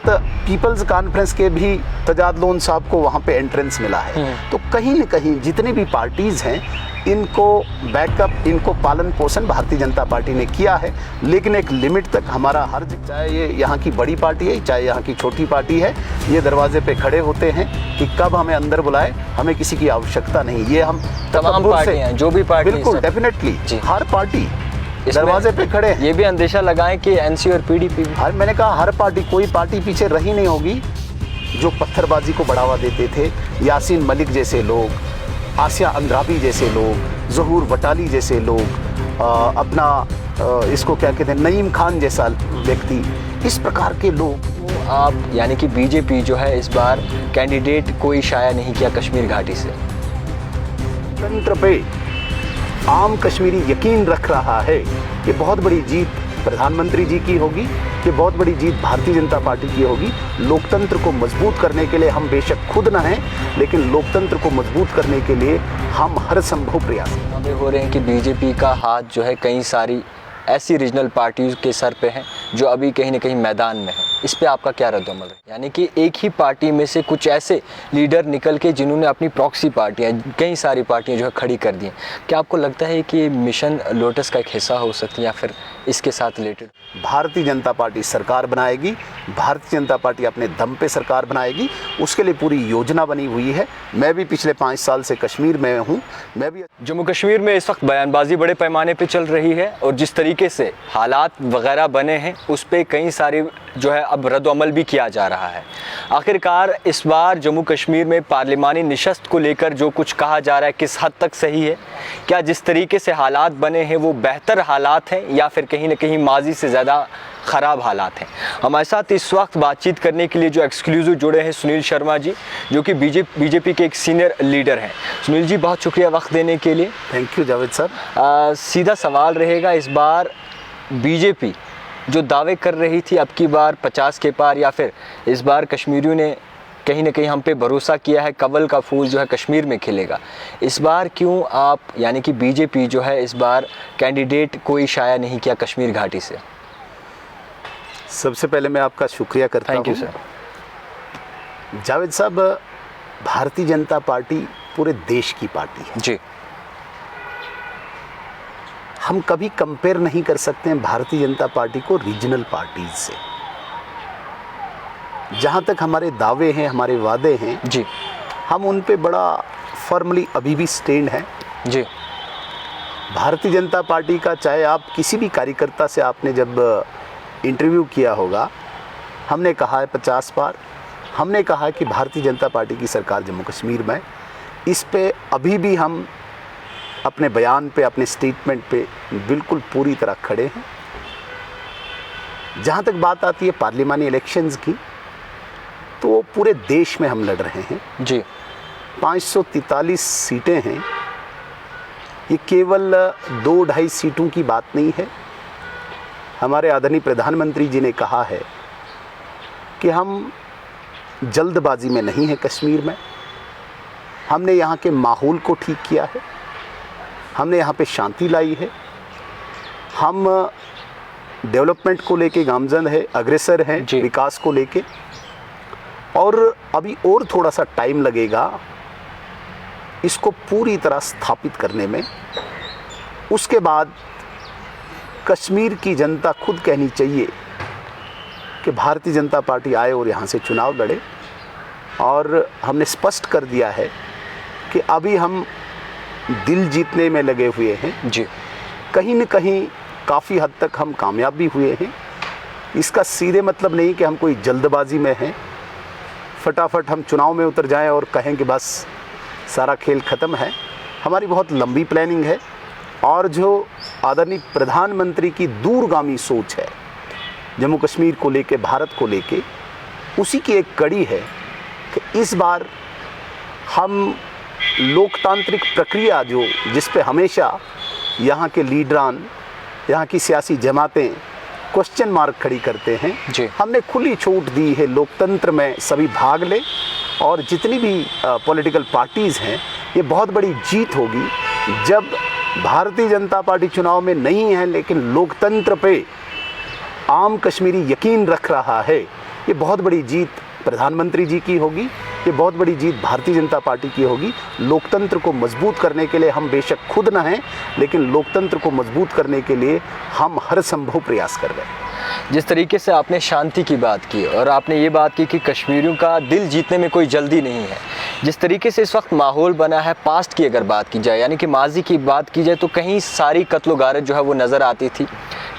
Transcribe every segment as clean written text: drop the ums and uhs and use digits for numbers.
साथ peoples conference के भी तजाद लोन साहब को वहाँ पे एंट्रेंस मिला है। तो कहीं न कहीं जितनी भी पार्टीज़ हैं इनको बैकअप, इनको पालन पोषण भारतीय जनता पार्टी ने किया है, लेकिन एक लिमिट तक हमारा हर, चाहे ये यहाँ की बड़ी पार्टी है चाहे यहाँ की छोटी पार्टी है, ये दरवाजे पे खड़े होते हैं कि कब हमें अंदर बुलाए, हमें किसी की आवश्यकता नहीं। ये हम तमाम पार्टियां, जो भी पार्टी, बिल्कुल डेफिनेटली हर पार्टी दरवाजे पे खड़े हैं। ये भी अंदेशा लगाएं कि एनसी और पीडीपी, मैंने कहा हर पार्टी, कोई पार्टी पीछे रही नहीं होगी। जो पत्थरबाजी को बढ़ावा देते थे, यासीन मलिक जैसे लोग, आसिया अंद्राबी जैसे लोग, ज़हूर वटाली जैसे लोग, इसको क्या कहते हैं, नईम खान जैसा व्यक्ति, इस प्रकार के लोग। आप यानी कि बीजेपी जो है इस बार कैंडिडेट कोई शाया नहीं किया कश्मीर घाटी से, तंत्र पे आम कश्मीरी यकीन रख रहा है। ये बहुत बड़ी जीत प्रधानमंत्री जी की होगी, ये बहुत बड़ी जीत भारतीय जनता पार्टी की होगी। लोकतंत्र को मजबूत करने के लिए हम बेशक खुद न हैं, लेकिन लोकतंत्र को मजबूत करने के लिए हम हर संभव प्रयास हो रहे हैं कि बीजेपी का हाथ जो है कई सारी ऐसी रीजनल पार्टियों के सर पे हैं जो अभी कहीं ना कहीं मैदान में है। इस पे आपका क्या रद्द-ए-अमल है? यानी कि एक ही पार्टी में से कुछ ऐसे लीडर निकल के जिन्होंने अपनी प्रॉक्सी पार्टियां, कई सारी पार्टियां जो है खड़ी कर दी हैं, क्या आपको लगता है कि मिशन लोटस का एक हिस्सा हो सकती है या फिर इसके साथ रिलेटेड? भारतीय जनता पार्टी सरकार बनाएगी, भारतीय जनता पार्टी अपने दम पे सरकार बनाएगी, उसके लिए पूरी योजना बनी हुई है। मैं भी पिछले 5 साल से कश्मीर में हूँ। मैं भी जम्मू कश्मीर में इस वक्त बयानबाजी बड़े पैमाने पे चल रही है और जिस तरीके से हालात वगैरह बने हैं उस पे कई सारी जो है अब रद्द-ए-अमल भी किया जा रहा है। आखिरकार इस बार जम्मू कश्मीर में पार्लिमानी निशस्त को लेकर जो कुछ कहा जा रहा है किस हद तक सही है? क्या जिस तरीके से हालात बने हैं वो बेहतर हालात हैं या फिर कहीं ना कहीं माजी से ज़्यादा ख़राब हालात हैं? हमारे साथ इस वक्त बातचीत करने के लिए जो एक्सक्लूसिव जुड़े हैं सुनील शर्मा जी, जो कि बीजेपी के एक सीनियर लीडर हैं। सुनील जी, बहुत शुक्रिया वक्त देने के लिए। थैंक यू जावेद साहब। सीधा सवाल रहेगा, इस बार बीजेपी जो दावे कर रही थी अब की बार 50 के पार, या फिर इस बार कश्मीरियों ने कहीं ना कहीं हम पे भरोसा किया है कवल का फूल जो है कश्मीर में खिलेगा, इस बार क्यों आप यानी कि बीजेपी जो है इस बार कैंडिडेट कोई शाया नहीं किया कश्मीर घाटी से? सबसे पहले मैं आपका शुक्रिया करता हूँ। Thank you sir. जावेद साहब, भारतीय जनता पार्टी पूरे देश की पार्टी है जी। हम कभी कंपेयर नहीं कर सकते हैं भारतीय जनता पार्टी को रीजनल पार्टीज से। जहाँ तक हमारे दावे हैं, हमारे वादे हैं जी, हम उन पे बड़ा फर्मली अभी भी स्टैंड हैं जी। भारतीय जनता पार्टी का, चाहे आप किसी भी कार्यकर्ता से आपने जब इंटरव्यू किया होगा, हमने कहा है 50 बार, हमने कहा है कि भारतीय जनता पार्टी की सरकार जम्मू कश्मीर में, इस पे अभी भी हम अपने बयान पे, अपने स्टेटमेंट पे बिल्कुल पूरी तरह खड़े हैं। जहाँ तक बात आती है पार्लिमानी इलेक्शंस की, तो पूरे देश में हम लड़ रहे हैं जी। 543 सीटें हैं। ये केवल 2-2.5 सीटों की बात नहीं है। हमारे आदरणीय प्रधानमंत्री जी ने कहा है कि हम जल्दबाजी में नहीं हैं कश्मीर में। हमने यहाँ के माहौल को ठीक किया है, हमने यहाँ पे शांति लाई है, हम डेवलपमेंट को लेके गामजन है, अग्रसर हैं विकास को लेके, और अभी और थोड़ा सा टाइम लगेगा इसको पूरी तरह स्थापित करने में। उसके बाद कश्मीर की जनता खुद कहनी चाहिए कि भारतीय जनता पार्टी आए और यहाँ से चुनाव लड़े। और हमने स्पष्ट कर दिया है कि अभी हम दिल जीतने में लगे हुए हैं जी। कहीं न कहीं काफ़ी हद तक हम कामयाब भी हुए हैं। इसका सीधे मतलब नहीं कि हम कोई जल्दबाजी में हैं, फटाफट हम चुनाव में उतर जाएं और कहें कि बस सारा खेल ख़त्म है। हमारी बहुत लंबी प्लानिंग है, और जो आदरणीय प्रधानमंत्री की दूरगामी सोच है जम्मू कश्मीर को लेके, भारत को लेके, उसी की एक कड़ी है कि इस बार हम लोकतांत्रिक प्रक्रिया जिस पे हमेशा यहाँ के लीडरान, यहाँ की सियासी जमातें क्वेश्चन मार्क खड़ी करते हैं जी। हमने खुली छूट दी है, लोकतंत्र में सभी भाग ले, और जितनी भी पॉलिटिकल पार्टीज़ हैं, ये बहुत बड़ी जीत होगी जब भारतीय जनता पार्टी चुनाव में नहीं है लेकिन लोकतंत्र पे आम कश्मीरी यकीन रख रहा है ये बहुत बड़ी जीत प्रधानमंत्री जी की होगी, ये बहुत बड़ी जीत भारतीय जनता पार्टी की होगी। लोकतंत्र को मजबूत करने के लिए हम बेशक खुद न हैं, लेकिन लोकतंत्र को मजबूत करने के लिए हम हर संभव प्रयास कर रहे हैं। जिस तरीके से आपने शांति की बात की और आपने ये बात की कि कश्मीरियों का दिल जीतने में कोई जल्दी नहीं है, जिस तरीके से इस वक्त माहौल बना है, पास्ट की अगर बात की जाए यानी कि माजी की बात की जाए, तो कहीं सारी कत्ल गारत जो है वो नज़र आती थी।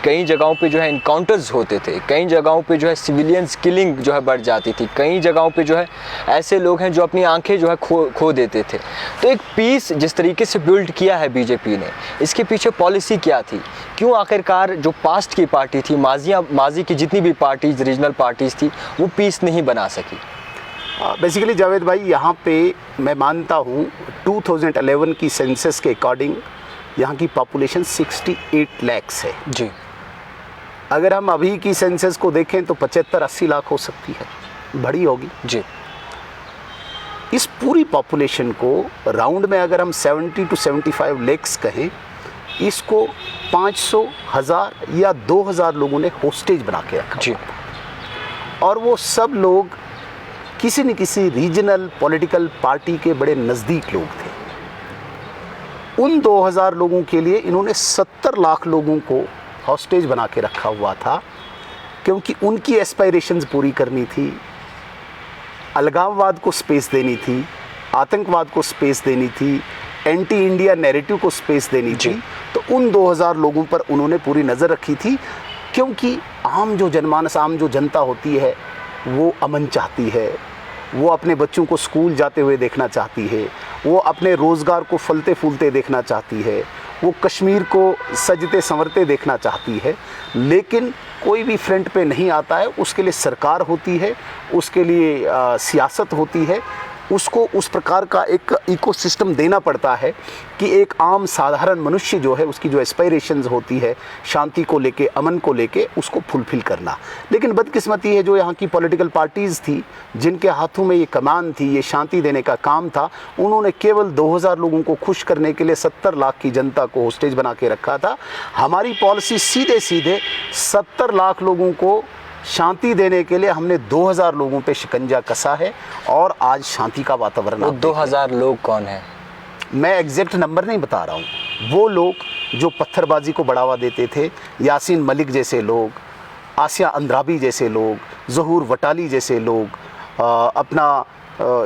कई जगहों पे जो है इनकाउंटर्स होते थे, कई जगहों पे जो है सिविलियंस किलिंग जो है बढ़ जाती थी, कई जगहों पे जो है ऐसे लोग हैं जो अपनी आंखें जो है खो देते थे। तो एक पीस जिस तरीके से बिल्ड किया है बीजेपी ने, इसके पीछे पॉलिसी क्या थी? क्यों आखिरकार जो पास्ट की पार्टी थी, माजी की जितनी भी पार्टीज, रीजनल पार्टीज थी, वो पीस नहीं बना सकी? बेसिकली जावेद भाई, यहाँ पे मैं मानता हूँ 2011 की सेंसस के अकॉर्डिंग यहाँ की पॉपुलेशन 68 लाख है जी। अगर हम अभी की सेंसस को देखें तो 75-80 लाख हो सकती है, बड़ी होगी जी। इस पूरी पॉपुलेशन को राउंड में अगर हम 70 to 75 लाख कहें, इसको 500, 1000 या 2000 लोगों ने होस्टेज बना के रखा जी। और वो सब लोग किसी न किसी रीजनल पॉलिटिकल पार्टी के बड़े नज़दीक लोग थे। उन 2000 लोगों के लिए इन्होंने 70 लाख लोगों को हॉस्टेज बना के रखा हुआ था, क्योंकि उनकी एस्पायरेशंस पूरी करनी थी, अलगाववाद को स्पेस देनी थी, आतंकवाद को स्पेस देनी थी, एंटी इंडिया नैरेटिव को स्पेस देनी थी। तो उन 2000 लोगों पर उन्होंने पूरी नज़र रखी थी, क्योंकि आम जो जनमानस, आम जो जनता होती है, वो अमन चाहती है, वो अपने बच्चों को स्कूल जाते हुए देखना चाहती है, वो अपने रोज़गार को फलते फूलते देखना चाहती है, वो कश्मीर को सजते संवरते देखना चाहती है। लेकिन कोई भी फ्रंट पे नहीं आता है, उसके लिए सरकार होती है, उसके लिए सियासत होती है, उसको उस प्रकार का एक इकोसिस्टम देना पड़ता है कि एक आम साधारण मनुष्य जो है, उसकी जो एस्पायरेशंस होती है शांति को लेके, अमन को लेके, उसको फुलफिल करना। लेकिन बदकिस्मती है जो यहाँ की पॉलिटिकल पार्टीज़ थी, जिनके हाथों में ये कमान थी, ये शांति देने का काम था, उन्होंने केवल 2000 लोगों को खुश करने के लिए 70 लाख की जनता को होस्टेज बना के रखा था। हमारी पॉलिसी सीधे सीधे 70 लाख लोगों को शांति देने के लिए हमने 2000 लोगों पे शिकंजा कसा है और आज शांति का वातावरण। वो 2000 लोग कौन हैं? मैं एग्जैक्ट नंबर नहीं बता रहा हूँ। वो लोग जो पत्थरबाजी को बढ़ावा देते थे, यासीन मलिक जैसे लोग, आसिया अंद्राबी जैसे लोग, ज़हूर वटाली जैसे लोग,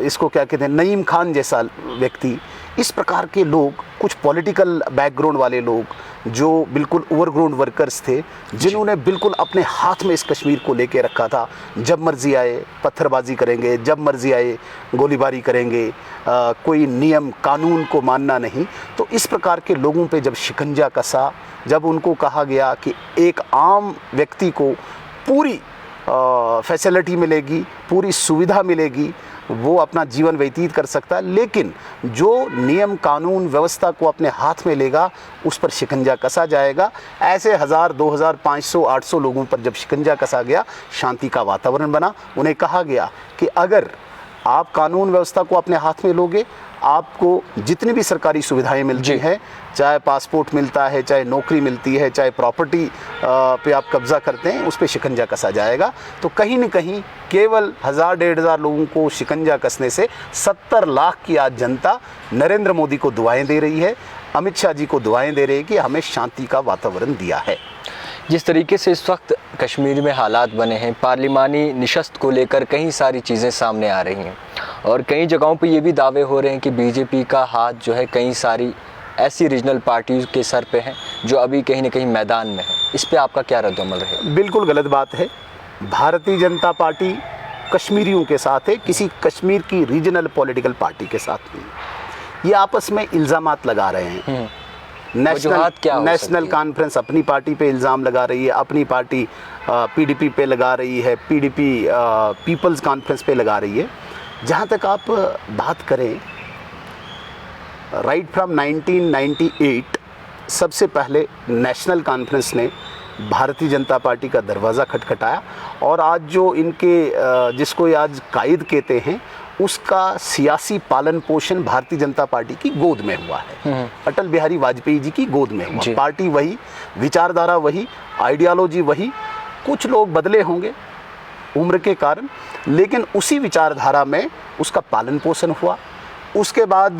इसको क्या कहते हैं, नईम खान जैसा व्यक्ति, इस प्रकार के लोग, कुछ पॉलिटिकल बैकग्राउंड वाले लोग जो बिल्कुल ओवरग्राउंड वर्कर्स थे, जिन्होंने बिल्कुल अपने हाथ में इस कश्मीर को लेके रखा था। जब मर्जी आए पत्थरबाजी करेंगे, जब मर्जी आए गोलीबारी करेंगे, कोई नियम कानून को मानना नहीं। तो इस प्रकार के लोगों पे जब शिकंजा कसा, जब उनको कहा गया कि एक आम व्यक्ति को पूरी फैसिलिटी मिलेगी, पूरी सुविधा मिलेगी, वो अपना जीवन व्यतीत कर सकता है, लेकिन जो नियम कानून व्यवस्था को अपने हाथ में लेगा उस पर शिकंजा कसा जाएगा। ऐसे 1000, 2000, 500, 800 लोगों पर जब शिकंजा कसा गया, शांति का वातावरण बना। उन्हें कहा गया कि अगर आप कानून व्यवस्था को अपने हाथ में लोगे, आपको जितनी भी सरकारी सुविधाएं मिलती हैं, चाहे पासपोर्ट मिलता है, चाहे नौकरी मिलती है, चाहे प्रॉपर्टी पे आप कब्ज़ा करते हैं, उस पे शिकंजा कसा जाएगा। तो कहीं न कहीं केवल 1000, 1500 लोगों को शिकंजा कसने से 70 लाख की आज जनता नरेंद्र मोदी को दुआएं दे रही है, अमित शाह जी को दुआएं दे रही है कि हमें शांति का वातावरण दिया है। जिस तरीके से इस वक्त कश्मीर में हालात बने हैं, पार्लिमानी निशस्त को लेकर कई सारी चीज़ें सामने आ रही हैं और कई जगहों पे ये भी दावे हो रहे हैं कि बीजेपी का हाथ जो है कई सारी ऐसी रीजनल पार्टियों के सर पे हैं जो अभी कहीं ना कहीं मैदान में है। इस पे आपका क्या रद्द-ओ-अमल रहेगा? बिल्कुल गलत बात है। भारतीय जनता पार्टी कश्मीरियों के साथ है, किसी कश्मीर की रीजनल पॉलिटिकल पार्टी के साथ नहीं। ये आपस में इल्ज़ामात लगा रहे हैं। नेशनल कॉन्फ्रेंस अपनी पार्टी पे इल्ज़ाम लगा रही है, अपनी पार्टी पीडीपी पे लगा रही है, पीडीपी पीपल्स कॉन्फ्रेंस पे लगा रही है। जहाँ तक आप बात करें, राइट फ्रॉम 1998 सबसे पहले नेशनल कॉन्फ्रेंस ने भारतीय जनता पार्टी का दरवाज़ा खटखटाया और आज जो इनके जिसको आज कायद कहते हैं, उसका सियासी पालन पोषण भारतीय जनता पार्टी की गोद में हुआ है। अटल बिहारी वाजपेयी जी की गोद में हुआ। पार्टी वही, विचारधारा वही, आइडियोलॉजी वही, कुछ लोग बदले होंगे, उम्र के कारण, लेकिन उसी विचारधारा में उसका पालन पोषण हुआ। उसके बाद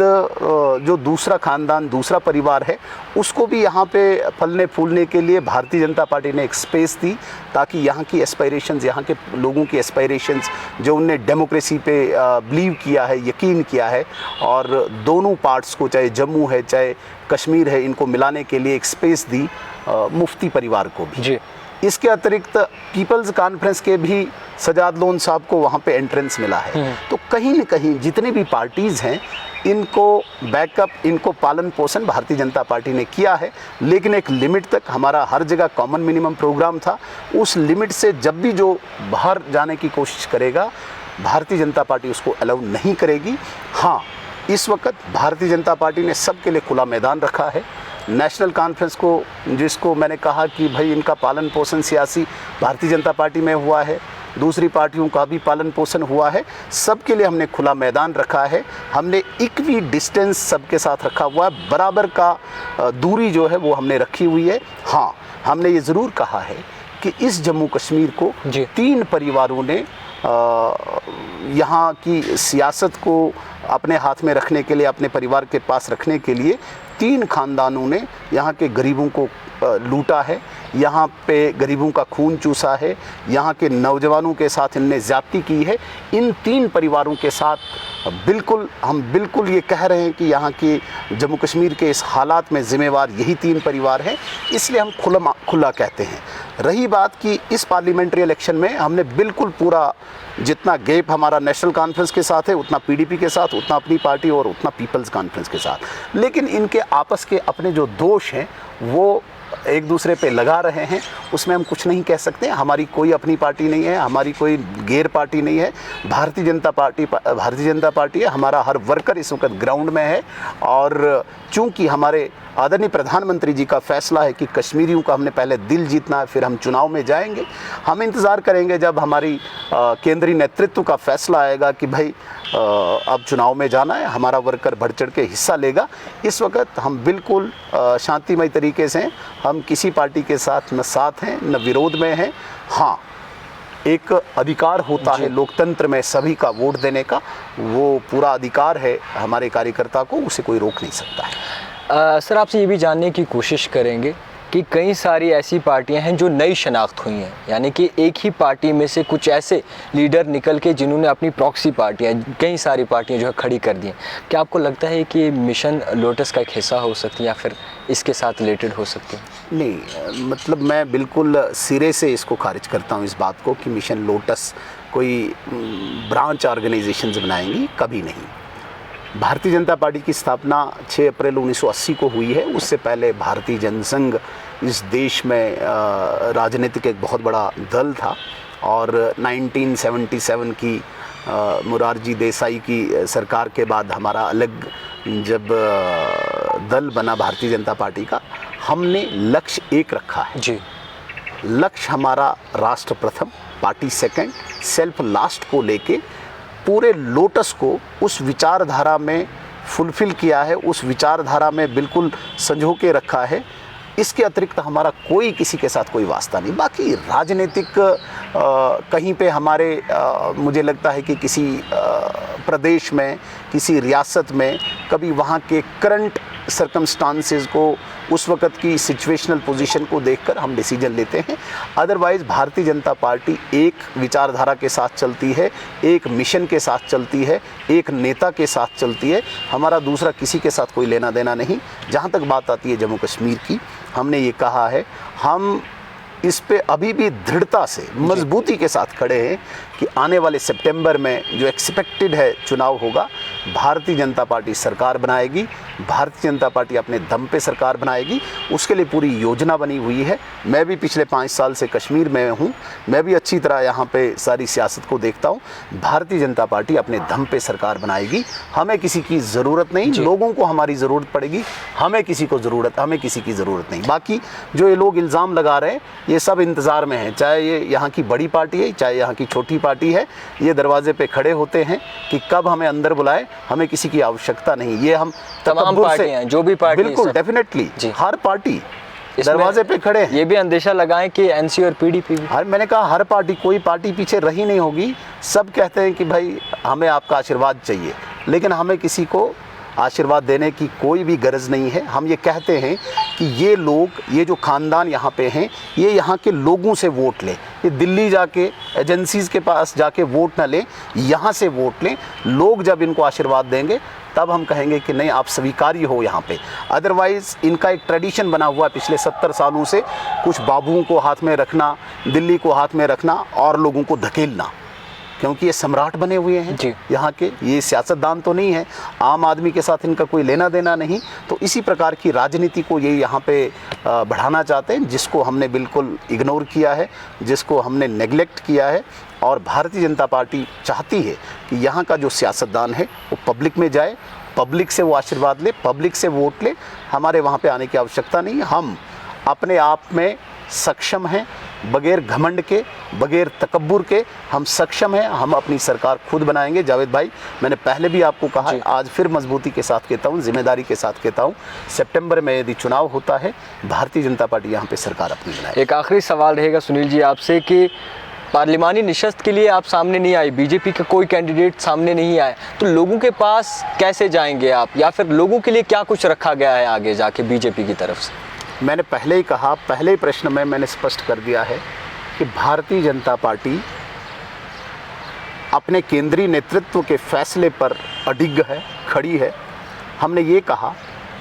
जो दूसरा खानदान, दूसरा परिवार है, उसको भी यहाँ पे फलने फूलने के लिए भारतीय जनता पार्टी ने एक स्पेस दी, ताकि यहाँ की एस्पायरेशंस, यहाँ के लोगों की एस्पायरेशंस, जो उनने डेमोक्रेसी पे बिलीव किया है, यकीन किया है, और दोनों पार्ट्स को, चाहे जम्मू है चाहे कश्मीर है, इनको मिलाने के लिए एक स्पेस दी मुफ्ती परिवार को भी जी। इसके अतिरिक्त पीपल्स कॉन्फ्रेंस के भी सजाद लोन साहब को वहाँ पे एंट्रेंस मिला है। तो कहीं न कहीं जितने भी पार्टीज़ हैं, इनको बैकअप, इनको पालन पोषण भारतीय जनता पार्टी ने किया है, लेकिन एक लिमिट तक। हमारा हर जगह कॉमन मिनिमम प्रोग्राम था, उस लिमिट से जब भी जो बाहर जाने की कोशिश करेगा, भारतीय जनता पार्टी उसको अलाउ नहीं करेगी। हाँ, इस वक्त भारतीय जनता पार्टी ने सबके लिए खुला मैदान रखा है। नेशनल कॉन्फ्रेंस को, जिसको मैंने कहा कि भाई इनका पालन पोषण सियासी भारतीय जनता पार्टी में हुआ है, दूसरी पार्टियों का भी पालन पोषण हुआ है, सबके लिए हमने खुला मैदान रखा है। हमने इक्वी डिस्टेंस सबके साथ रखा हुआ है, बराबर का दूरी जो है वो हमने रखी हुई है। हाँ, हमने ये ज़रूर कहा है कि इस जम्मू कश्मीर को 3 परिवारों ने यहाँ की सियासत को अपने हाथ में रखने के लिए, अपने परिवार के पास रखने के लिए 3 खानदानों ने यहाँ के गरीबों को लूटा है, यहाँ पे गरीबों का खून चूसा है, यहाँ के नौजवानों के साथ इनने ज़्यादती की है। इन 3 परिवारों के साथ हम बिल्कुल ये कह रहे हैं कि यहाँ के जम्मू कश्मीर के इस हालात में ज़िम्मेवार यही 3 परिवार हैं, इसलिए हम खुला कहते हैं। रही बात कि इस पार्लियामेंट्री इलेक्शन में हमने बिल्कुल पूरा, जितना गैप हमारा नेशनल कॉन्फ्रेंस के साथ है, उतना पीडीपी के साथ, उतना अपनी पार्टी और उतना पीपल्स कॉन्फ्रेंस के साथ, लेकिन इनके आपस के अपने जो दोष हैं वो एक दूसरे पे लगा रहे हैं, उसमें हम कुछ नहीं कह सकते। हमारी कोई अपनी पार्टी नहीं है, हमारी कोई गैर पार्टी नहीं है, भारतीय जनता पार्टी है। हमारा हर वर्कर इस वक्त ग्राउंड में है, और चूंकि हमारे आदरणीय प्रधानमंत्री जी का फैसला है कि कश्मीरियों का हमने पहले दिल जीतना है, फिर हम चुनाव में जाएंगे। हम इंतज़ार करेंगे जब हमारी केंद्रीय नेतृत्व का फैसला आएगा कि भाई अब चुनाव में जाना है, हमारा वर्कर बढ़ चढ़ के हिस्सा लेगा। इस वक्त हम बिल्कुल शांतिमय तरीके से, हम किसी पार्टी के साथ न साथ हैं न विरोध में हैं। हाँ, एक अधिकार होता है लोकतंत्र में सभी का वोट देने का, वो पूरा अधिकार है हमारे कार्यकर्ता को, उसे कोई रोक नहीं सकता है। सर, आपसे ये भी जानने की कोशिश करेंगे कि कई सारी ऐसी पार्टियां हैं जो नई शनाख्त हुई हैं, यानी कि एक ही पार्टी में से कुछ ऐसे लीडर निकल के जिन्होंने अपनी प्रॉक्सी पार्टियां, कई सारी पार्टियां जो है खड़ी कर दी हैं। क्या आपको लगता है कि मिशन लोटस का एक हिस्सा हो सकती है या फिर इसके साथ रिलेटेड हो सकती है? नहीं, मतलब मैं बिल्कुल सिरे से इसको खारिज करता हूँ, इस बात को कि मिशन लोटस कोई ब्रांच ऑर्गेनाइजेशंस बनाएंगी, कभी नहीं। भारतीय जनता पार्टी की स्थापना 6 अप्रैल 1980 को हुई है। उससे पहले भारतीय जनसंघ इस देश में राजनीतिक एक बहुत बड़ा दल था, और 1977 की मोरारजी देसाई की सरकार के बाद हमारा अलग जब दल बना भारतीय जनता पार्टी का, हमने लक्ष्य एक रखा है जी। लक्ष्य हमारा राष्ट्र प्रथम, पार्टी सेकंड, सेल्फ लास्ट को लेके पूरे लोटस को उस विचारधारा में फुलफिल किया है, उस विचारधारा में बिल्कुल संजो के रखा है। इसके अतिरिक्त हमारा कोई किसी के साथ कोई वास्ता नहीं। बाकी राजनीतिक कहीं पे हमारे मुझे लगता है कि किसी प्रदेश में, किसी रियासत में, कभी वहाँ के करंट सर्कमस्टांसेस को, उस वक़्त की सिचुएशनल पोजीशन को देखकर हम डिसीजन लेते हैं। अदरवाइज़ भारतीय जनता पार्टी एक विचारधारा के साथ चलती है, एक मिशन के साथ चलती है, एक नेता के साथ चलती है। हमारा दूसरा किसी के साथ कोई लेना देना नहीं। जहाँ तक बात आती है जम्मू कश्मीर की, हमने ये कहा है, हम इस पे अभी भी दृढ़ता से, मजबूती के साथ खड़े हैं कि आने वाले सितंबर में जो एक्सपेक्टेड है चुनाव होगा, भारतीय जनता पार्टी सरकार बनाएगी, भारतीय जनता पार्टी अपने दम पे सरकार बनाएगी। उसके लिए पूरी योजना बनी हुई है। मैं भी पिछले 5 साल से कश्मीर में हूँ, मैं भी अच्छी तरह यहाँ पे सारी सियासत को देखता हूँ। भारतीय जनता पार्टी अपने दम पे सरकार बनाएगी। हमें किसी की ज़रूरत नहीं, लोगों को हमारी ज़रूरत पड़ेगी, हमें किसी की ज़रूरत नहीं। बाकी जो ये लोग इल्ज़ाम लगा रहे हैं, ये सब इंतज़ार में है। चाहे ये यहाँ की बड़ी पार्टी है, चाहे यहाँ की छोटी पार्टी है, ये दरवाजे पे खड़े होते हैं कि कब हमें अंदर बुलाए। हमें किसी की आवश्यकता नहीं। ये हम तमाम पार्टियां, जो भी पार्टी, बिल्कुल डेफिनेटली हर पार्टी दरवाजे पे खड़े हैं। ये भी अंदेशा लगाएं कि एनसी और पीडीपी भी। मैंने कहा हर पार्टी, कोई पार्टी पीछे रही नहीं होगी। सब कहते हैं कि भाई हमें आपका आशीर्वाद चाहिए, लेकिन हमें किसी को आशीर्वाद देने की कोई भी गरज नहीं है। हम ये कहते हैं कि ये लोग, ये जो ख़ानदान यहाँ पे हैं, ये यहाँ के लोगों से वोट लें। ये दिल्ली जाके एजेंसीज़ के पास जाके वोट ना लें, यहाँ से वोट लें। लोग जब इनको आशीर्वाद देंगे तब हम कहेंगे कि नहीं, आप स्वीकार्य हो यहाँ पे। अदरवाइज़ इनका एक ट्रेडिशन बना हुआ है पिछले 70 सालों से, कुछ बाबुओं को हाथ में रखना, दिल्ली को हाथ में रखना और लोगों को धकेलना, क्योंकि ये सम्राट बने हुए हैं जी। यहाँ के। ये सियासतदान तो नहीं है, आम आदमी के साथ इनका कोई लेना देना नहीं। तो इसी प्रकार की राजनीति को ये यहाँ पे बढ़ाना चाहते हैं, जिसको हमने बिल्कुल इग्नोर किया है, जिसको हमने नेगलेक्ट किया है। और भारतीय जनता पार्टी चाहती है कि यहाँ का जो सियासतदान है वो पब्लिक में जाए, पब्लिक से वो आशीर्वाद ले, पब्लिक से वोट ले। हमारे वहाँ पे आने की आवश्यकता नहीं है। हम अपने आप में सक्षम हैं, बगैर घमंड के, बगैर तकब्बुर के हम सक्षम हैं। हम अपनी सरकार खुद बनाएंगे। जावेद भाई, मैंने पहले भी आपको कहा है, आज फिर मजबूती के साथ कहता हूँ, जिम्मेदारी के साथ कहता हूँ, सितंबर में यदि चुनाव होता है, भारतीय जनता पार्टी यहाँ पे सरकार अपनी बनाएगी। एक आखिरी सवाल रहेगा सुनील जी आपसे कि पार्लिमानी निशस्त के लिए आप सामने नहीं आए, बीजेपी का कोई कैंडिडेट सामने नहीं आया, तो लोगों के पास कैसे जाएंगे आप, या फिर लोगों के लिए क्या कुछ रखा गया है आगे जाके बीजेपी की तरफ से? मैंने पहले ही कहा, पहले ही प्रश्न में मैंने स्पष्ट कर दिया है कि भारतीय जनता पार्टी अपने केंद्रीय नेतृत्व के फैसले पर अडिग है, खड़ी है। हमने ये कहा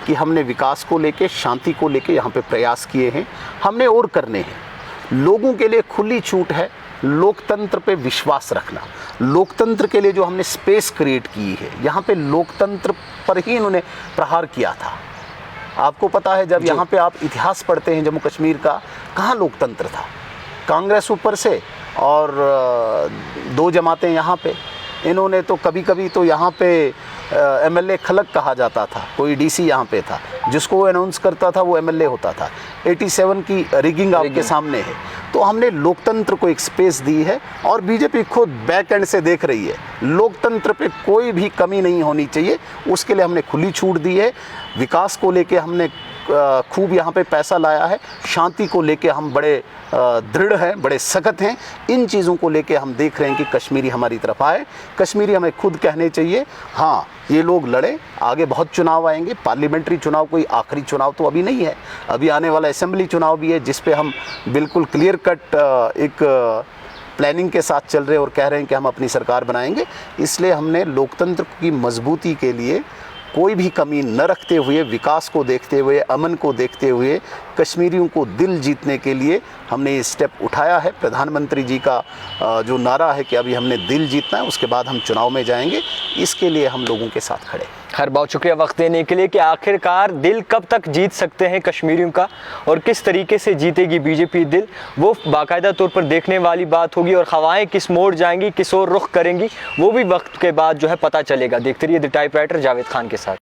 कि हमने विकास को लेके, शांति को लेके यहाँ पे प्रयास किए हैं, हमने और करने हैं। लोगों के लिए खुली छूट है लोकतंत्र पे विश्वास रखना। लोकतंत्र के लिए जो हमने स्पेस क्रिएट की है, यहाँ पे लोकतंत्र पर ही इन्होंने प्रहार किया था। आपको पता है, जब यहाँ पे आप इतिहास पढ़ते हैं जम्मू कश्मीर का, कहाँ लोकतंत्र था? कांग्रेस ऊपर से और दो जमातें यहाँ पे। इन्होंने तो कभी कभी तो यहाँ पे एमएलए खलक कहा जाता था, कोई डीसी यहाँ पे था, जिसको वो अनाउंस करता था वो एमएलए होता था। 87 की रिगिंग आपके सामने है। तो हमने लोकतंत्र को एक स्पेस दी है और बीजेपी खुद बैक एंड से देख रही है। लोकतंत्र पे कोई भी कमी नहीं होनी चाहिए, उसके लिए हमने खुली छूट दी है। विकास को लेके हमने खूब यहाँ पे पैसा लाया है। शांति को लेके हम बड़े दृढ़ हैं, बड़े सख्त हैं। इन चीज़ों को लेके हम देख रहे हैं कि कश्मीरी हमारी तरफ आए। कश्मीरी हमें खुद कहने चाहिए, हाँ ये लोग लड़े, आगे बहुत चुनाव आएंगे। पार्लियामेंट्री चुनाव कोई आखिरी चुनाव तो अभी नहीं है, अभी आने वाला असेंबली चुनाव भी है, जिस पे हम बिल्कुल क्लियर कट एक प्लानिंग के साथ चल रहे हैं और कह रहे हैं कि हम अपनी सरकार बनाएंगे। इसलिए हमने लोकतंत्र की मजबूती के लिए कोई भी कमी न रखते हुए, विकास को देखते हुए, अमन को देखते हुए, कश्मीरियों को दिल जीतने के लिए हमने ये स्टेप उठाया है। प्रधानमंत्री जी का जो नारा है कि अभी हमने दिल जीतना है, उसके बाद हम चुनाव में जाएंगे, इसके लिए हम लोगों के साथ खड़े। हर बहुत शुक्रिया वक्त देने के लिए कि आखिरकार दिल कब तक जीत सकते हैं कश्मीरियों का और किस तरीके से जीतेगी बीजेपी दिल, वो बाकायदा तौर पर देखने वाली बात होगी। और हवाएं किस मोड़ जाएंगी, किस ओर रुख करेंगी, वो भी वक्त के बाद जो है पता चलेगा। देखते रहिए द टाइपराइटर जावेद खान के साथ।